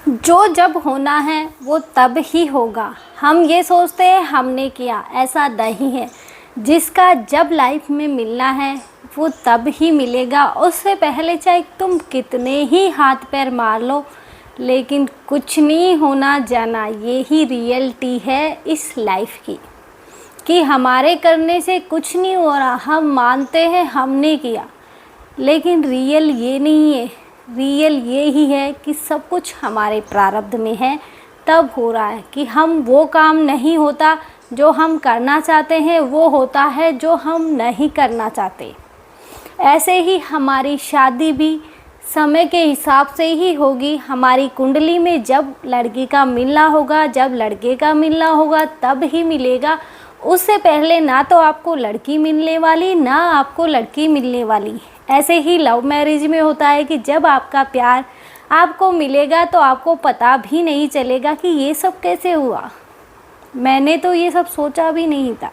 जो जब होना है वो तब ही होगा। हम ये सोचते हैं हमने किया, ऐसा नहीं है। जिसका जब लाइफ में मिलना है वो तब ही मिलेगा। उससे पहले चाहे तुम कितने ही हाथ पैर मार लो, लेकिन कुछ नहीं होना जाना। ये ही रियलिटी है इस लाइफ की, कि हमारे करने से कुछ नहीं हो रहा। हम मानते हैं हमने किया, लेकिन रियल ये नहीं है। रियल ये ही है कि सब कुछ हमारे प्रारब्ध में है, तब हो रहा है कि हम वो काम नहीं होता जो हम करना चाहते हैं, वो होता है जो हम नहीं करना चाहते। ऐसे ही हमारी शादी भी समय के हिसाब से ही होगी। हमारी कुंडली में जब लड़की का मिलना होगा, जब लड़के का मिलना होगा, तब ही मिलेगा। उससे पहले ना तो आपको लड़की मिलने वाली, ना आपको लड़की मिलने वाली। ऐसे ही लव मैरिज में होता है कि जब आपका प्यार आपको मिलेगा तो आपको पता भी नहीं चलेगा कि ये सब कैसे हुआ। मैंने तो ये सब सोचा भी नहीं था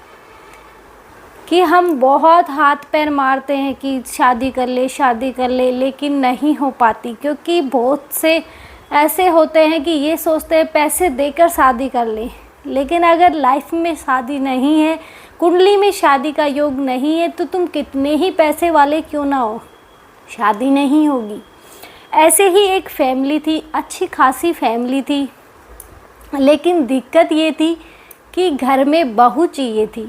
कि हम बहुत हाथ पैर मारते हैं कि शादी कर ले, शादी कर ले, लेकिन नहीं हो पाती। क्योंकि बहुत से ऐसे होते हैं कि ये सोचते हैं पैसे देकर शादी कर ले, लेकिन अगर लाइफ में शादी नहीं है, कुंडली में शादी का योग नहीं है, तो तुम कितने ही पैसे वाले क्यों ना हो, शादी नहीं होगी। ऐसे ही एक फैमिली थी, अच्छी खासी फैमिली थी, लेकिन दिक्कत ये थी कि घर में बहू चाहिए थी,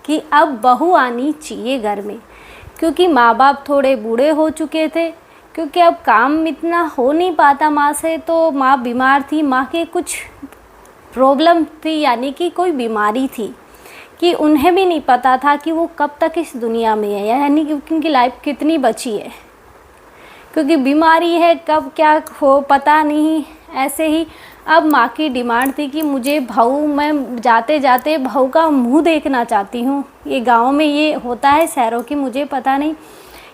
कि अब बहू आनी चाहिए घर में। क्योंकि माँ बाप थोड़े बूढ़े हो चुके थे, क्योंकि अब काम इतना हो नहीं पाता माँ से, तो माँ बीमार थी। माँ के कुछ प्रॉब्लम थी, यानी कि कोई बीमारी थी कि उन्हें भी नहीं पता था कि वो कब तक इस दुनिया में है, यानी कि उनकी लाइफ कितनी बची है। क्योंकि बीमारी है, कब क्या हो पता नहीं। ऐसे ही अब माँ की डिमांड थी कि मुझे बहू, मैं जाते जाते बहू का मुंह देखना चाहती हूँ। ये गांव में ये होता है, शहरों की मुझे पता नहीं,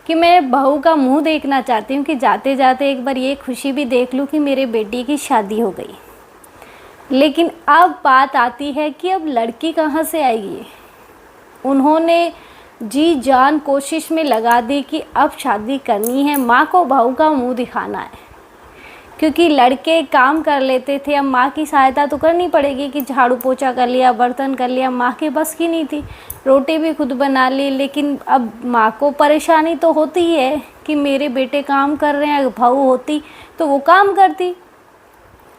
कि मैं बहू का मुंह देखना चाहती हूँ कि जाते जाते एक बार ये खुशी भी देख लूँ कि मेरे बेटी की शादी हो गई। लेकिन अब बात आती है कि अब लड़की कहाँ से आएगी। उन्होंने जी जान कोशिश में लगा दी कि अब शादी करनी है, माँ को बहू का मुंह दिखाना है। क्योंकि लड़के काम कर लेते थे, अब माँ की सहायता तो करनी पड़ेगी कि झाड़ू पोछा कर लिया, बर्तन कर लिया। माँ के बस की नहीं थी, रोटी भी खुद बना ली। लेकिन अब माँ को परेशानी तो होती ही है कि मेरे बेटे काम कर रहे हैं। बहू होती तो वो काम करती,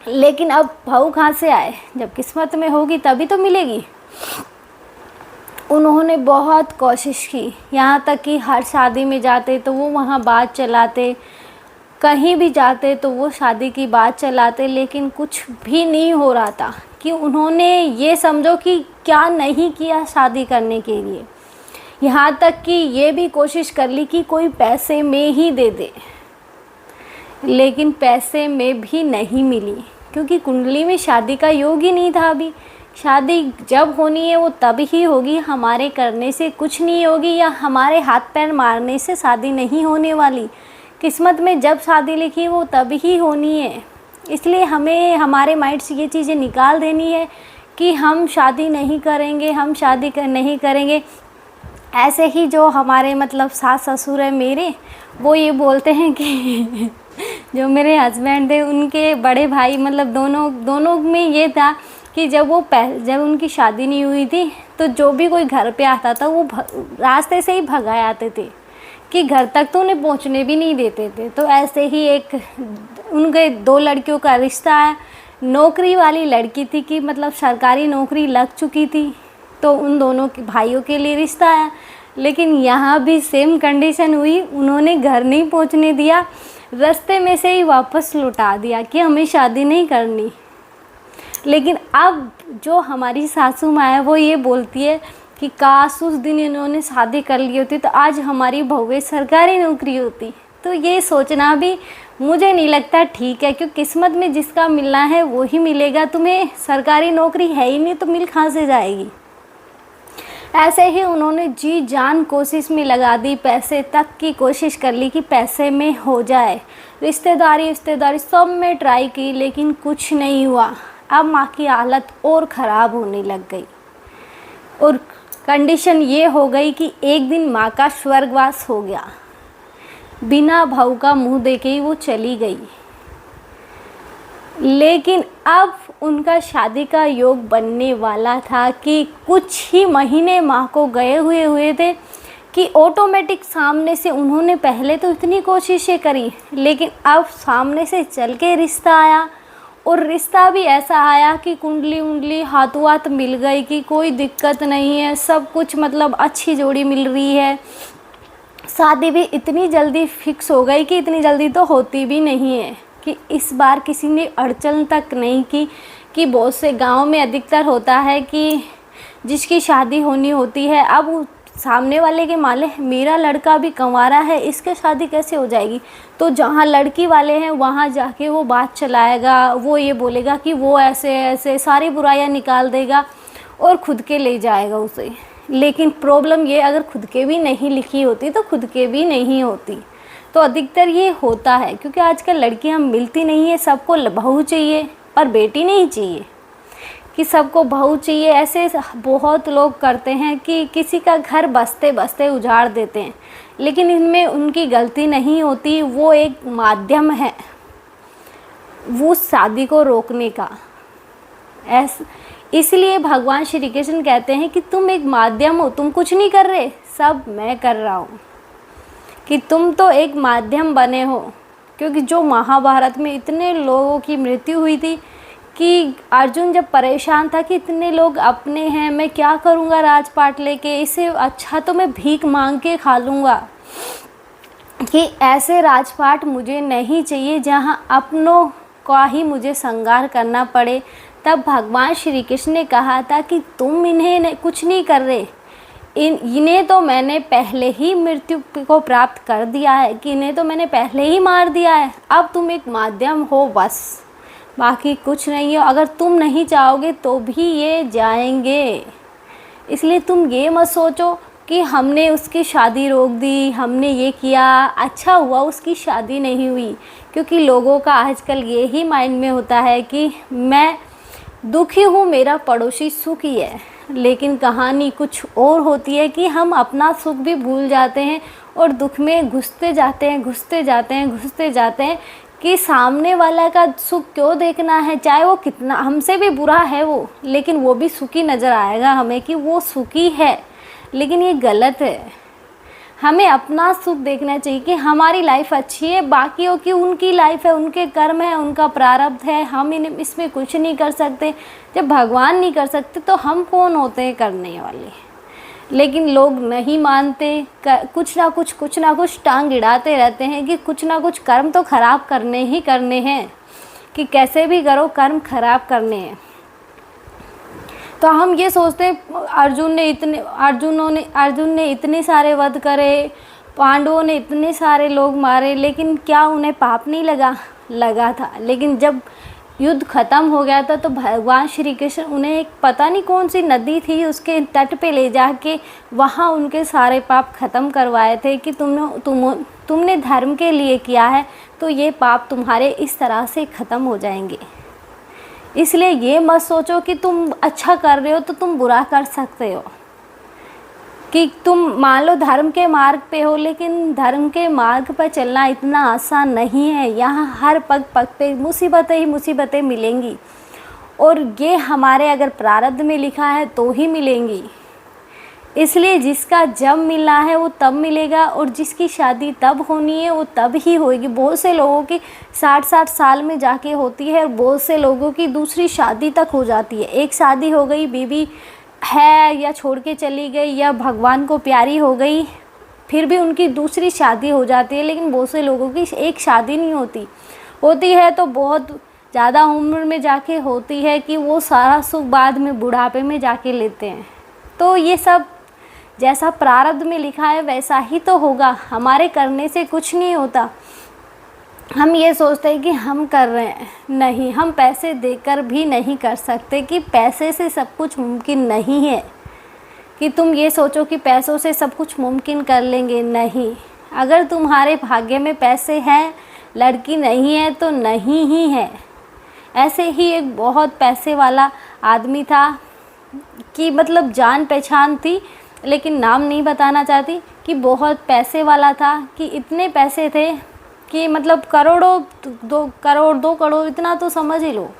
लेकिन अब बहू कहाँ से आए, जब किस्मत में होगी तभी तो मिलेगी। उन्होंने बहुत कोशिश की, यहाँ तक कि हर शादी में जाते तो वो वहाँ बात चलाते, कहीं भी जाते तो वो शादी की बात चलाते, लेकिन कुछ भी नहीं हो रहा था। कि उन्होंने ये समझो कि क्या नहीं किया शादी करने के लिए। यहाँ तक कि ये भी कोशिश कर ली कि कोई पैसे में ही दे दे, लेकिन पैसे में भी नहीं मिली। क्योंकि कुंडली में शादी का योग ही नहीं था। अभी शादी जब होनी है वो तब ही होगी, हमारे करने से कुछ नहीं होगी, या हमारे हाथ पैर मारने से शादी नहीं होने वाली। किस्मत में जब शादी लिखी वो तब ही होनी है। इसलिए हमें हमारे माइंड से ये चीज़ें निकाल देनी है कि हम शादी नहीं करेंगे, हम शादी नहीं करेंगे। ऐसे ही जो हमारे मतलब सास ससुर है मेरे, वो ये बोलते हैं कि जो मेरे हस्बैंड थे उनके बड़े भाई, मतलब दोनों में ये था कि जब उनकी शादी नहीं हुई थी तो जो भी कोई घर पे आता था वो रास्ते से ही भगा आते थे, कि घर तक तो उन्हें पहुंचने भी नहीं देते थे। तो ऐसे ही एक उनके दो लड़कियों का रिश्ता है। नौकरी वाली लड़की थी कि मतलब सरकारी नौकरी लग चुकी थी, तो उन दोनों के भाइयों के लिए रिश्ता है। लेकिन यहाँ भी सेम कंडीशन हुई, उन्होंने घर नहीं पहुँचने दिया, रास्ते में से ही वापस लौटा दिया कि हमें शादी नहीं करनी। लेकिन अब जो हमारी सासू माँ है वो ये बोलती है कि काश उस दिन इन्होंने शादी कर ली होती तो आज हमारी बहू सरकारी नौकरी होती। तो ये सोचना भी मुझे नहीं लगता ठीक है, क्योंकि किस्मत में जिसका मिलना है वो ही मिलेगा। तुम्हें सरकारी नौकरी है ही नहीं तो मिल कहाँ से जाएगी। ऐसे ही उन्होंने जी जान कोशिश में लगा दी, पैसे तक की कोशिश कर ली कि पैसे में हो जाए। रिश्तेदारी सब में ट्राई की, लेकिन कुछ नहीं हुआ। अब माँ की हालत और ख़राब होने लग गई, और कंडीशन ये हो गई कि एक दिन माँ का स्वर्गवास हो गया। बिना बहू का मुंह देखे ही वो चली गई। लेकिन अब उनका शादी का योग बनने वाला था कि कुछ ही महीने माँ को गए हुए थे कि ऑटोमेटिक सामने से उन्होंने पहले तो इतनी कोशिशें करी, लेकिन अब सामने से चल के रिश्ता आया। और रिश्ता भी ऐसा आया कि कुंडली उंडली हाथों हाथ मिल गई कि कोई दिक्कत नहीं है, सब कुछ मतलब अच्छी जोड़ी मिल रही है। शादी भी इतनी जल्दी फिक्स हो गई कि इतनी जल्दी तो होती भी नहीं है, कि इस बार किसी ने अड़चन तक नहीं की। कि बहुत से गांव में अधिकतर होता है कि जिसकी शादी होनी होती है, अब सामने वाले के माले मेरा लड़का भी कंवारा है, इसके शादी कैसे हो जाएगी। तो जहाँ लड़की वाले हैं वहाँ जाके वो बात चलाएगा, वो ये बोलेगा कि वो ऐसे ऐसे सारी बुराइयाँ निकाल देगा और खुद के ले जाएगा उसे। लेकिन प्रॉब्लम ये, अगर खुद के भी नहीं लिखी होती तो खुद के भी नहीं होती। तो अधिकतर ये होता है क्योंकि आजकल लड़कियां मिलती नहीं है, सबको बहू चाहिए पर बेटी नहीं चाहिए, कि सबको बहू चाहिए। ऐसे बहुत लोग करते हैं कि किसी का घर बसते बसते उजाड़ देते हैं, लेकिन इनमें उनकी गलती नहीं होती, वो एक माध्यम है वो शादी को रोकने का। इसलिए भगवान श्री कृष्ण कहते हैं कि तुम एक माध्यम हो, तुम कुछ नहीं कर रहे, सब मैं कर रहा हूँ, कि तुम तो एक माध्यम बने हो। क्योंकि जो महाभारत में इतने लोगों की मृत्यु हुई थी कि अर्जुन जब परेशान था कि इतने लोग अपने हैं, मैं क्या करूँगा राजपाट लेके, इससे अच्छा तो मैं भीख मांग के खा लूँगा, कि ऐसे राजपाट मुझे नहीं चाहिए जहाँ अपनों का ही मुझे संगार करना पड़े। तब भगवान श्री कृष्ण ने कहा था कि तुम इन्हें कुछ नहीं कर रहे, इन्हें तो मैंने पहले ही मृत्यु को प्राप्त कर दिया है, कि इन्हें तो मैंने पहले ही मार दिया है, अब तुम एक माध्यम हो बस, बाकी कुछ नहीं हो। अगर तुम नहीं चाहोगे तो भी ये जाएंगे। इसलिए तुम ये मत सोचो कि हमने उसकी शादी रोक दी, हमने ये किया, अच्छा हुआ उसकी शादी नहीं हुई। क्योंकि लोगों का आजकल ये ही माइंड में होता है कि मैं दुखी हूँ, मेरा पड़ोसी सुखी है। लेकिन कहानी कुछ और होती है कि हम अपना सुख भी भूल जाते हैं और दुख में घुसते जाते हैं कि सामने वाला का सुख क्यों देखना है, चाहे वो कितना हमसे भी बुरा है वो, लेकिन वो भी सुखी नज़र आएगा हमें कि वो सुखी है। लेकिन ये गलत है, हमें अपना सुख देखना चाहिए कि हमारी लाइफ अच्छी है, बाकियों की उनकी लाइफ है, उनके कर्म है, उनका प्रारब्ध है, हम इसमें कुछ नहीं कर सकते। जब भगवान नहीं कर सकते तो हम कौन होते हैं करने वाले। लेकिन लोग नहीं मानते, कुछ ना कुछ टांग अड़ाते रहते हैं कि कुछ ना कुछ कर्म तो ख़राब करने ही करने हैं, कि कैसे भी करो कर्म ख़राब करने हैं। तो हम ये सोचते हैं अर्जुन ने इतने सारे वध करे, पांडवों ने इतने सारे लोग मारे, लेकिन क्या उन्हें पाप नहीं लगा था। लेकिन जब युद्ध ख़त्म हो गया था तो भगवान श्री कृष्ण उन्हें एक पता नहीं कौन सी नदी थी उसके तट पे ले जाके वहाँ उनके सारे पाप ख़त्म करवाए थे कि तुमने धर्म के लिए किया है तो ये पाप तुम्हारे इस तरह से ख़त्म हो जाएंगे। इसलिए ये मत सोचो कि तुम अच्छा कर रहे हो तो तुम बुरा कर सकते हो, कि तुम मान लो धर्म के मार्ग पे हो, लेकिन धर्म के मार्ग पर चलना इतना आसान नहीं है। यहाँ हर पग पग पे मुसीबतें ही मुसीबतें मिलेंगी, और ये हमारे अगर प्रारब्ध में लिखा है तो ही मिलेंगी। इसलिए जिसका जब मिलना है वो तब मिलेगा, और जिसकी शादी तब होनी है वो तब ही होगी। बहुत से लोगों की 60-60 साल में जाके होती है, और बहुत से लोगों की दूसरी शादी तक हो जाती है। एक शादी हो गई, बीवी है या छोड़ के चली गई या भगवान को प्यारी हो गई, फिर भी उनकी दूसरी शादी हो जाती है। लेकिन बहुत से लोगों की एक शादी नहीं होती है तो बहुत ज़्यादा उम्र में जाके होती है कि वो सारा सुख बाद में बुढ़ापे में जाके लेते हैं। तो ये सब जैसा प्रारब्ध में लिखा है वैसा ही तो होगा, हमारे करने से कुछ नहीं होता। हम ये सोचते हैं कि हम कर रहे हैं, नहीं, हम पैसे देकर भी नहीं कर सकते, कि पैसे से सब कुछ मुमकिन नहीं है। कि तुम ये सोचो कि पैसों से सब कुछ मुमकिन कर लेंगे, नहीं। अगर तुम्हारे भाग्य में पैसे हैं, लड़की नहीं है तो नहीं ही है। ऐसे ही एक बहुत पैसे वाला आदमी था कि मतलब जान पहचान थी, लेकिन नाम नहीं बताना चाहती, कि बहुत पैसे वाला था, कि इतने पैसे थे कि मतलब करोड़ों, 2 करोड़ 2 करोड़ इतना तो समझ ही लो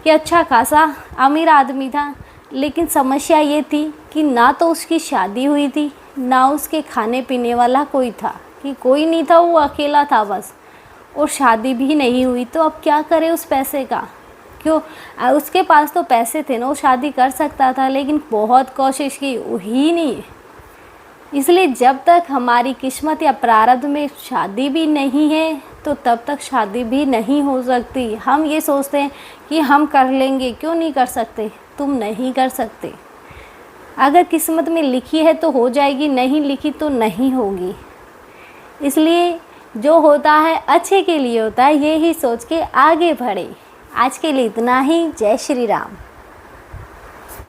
कि अच्छा खासा अमीर आदमी था। लेकिन समस्या ये थी कि ना तो उसकी शादी हुई थी, ना उसके खाने पीने वाला कोई था, कि कोई नहीं था, वो अकेला था बस। और शादी भी नहीं हुई, तो अब क्या करे उस पैसे का? क्यों, उसके पास तो पैसे थे ना, वो शादी कर सकता था, लेकिन बहुत कोशिश की, हुई नहीं। इसलिए जब तक हमारी किस्मत या प्रारब्ध में शादी भी नहीं है, तो तब तक शादी भी नहीं हो सकती। हम ये सोचते हैं कि हम कर लेंगे, क्यों नहीं कर सकते? तुम नहीं कर सकते। अगर किस्मत में लिखी है तो हो जाएगी, नहीं लिखी तो नहीं होगी। इसलिए जो होता है अच्छे के लिए होता है, ये ही सोच के आगे बढ़े। आज के लिए इतना ही। जय श्री राम।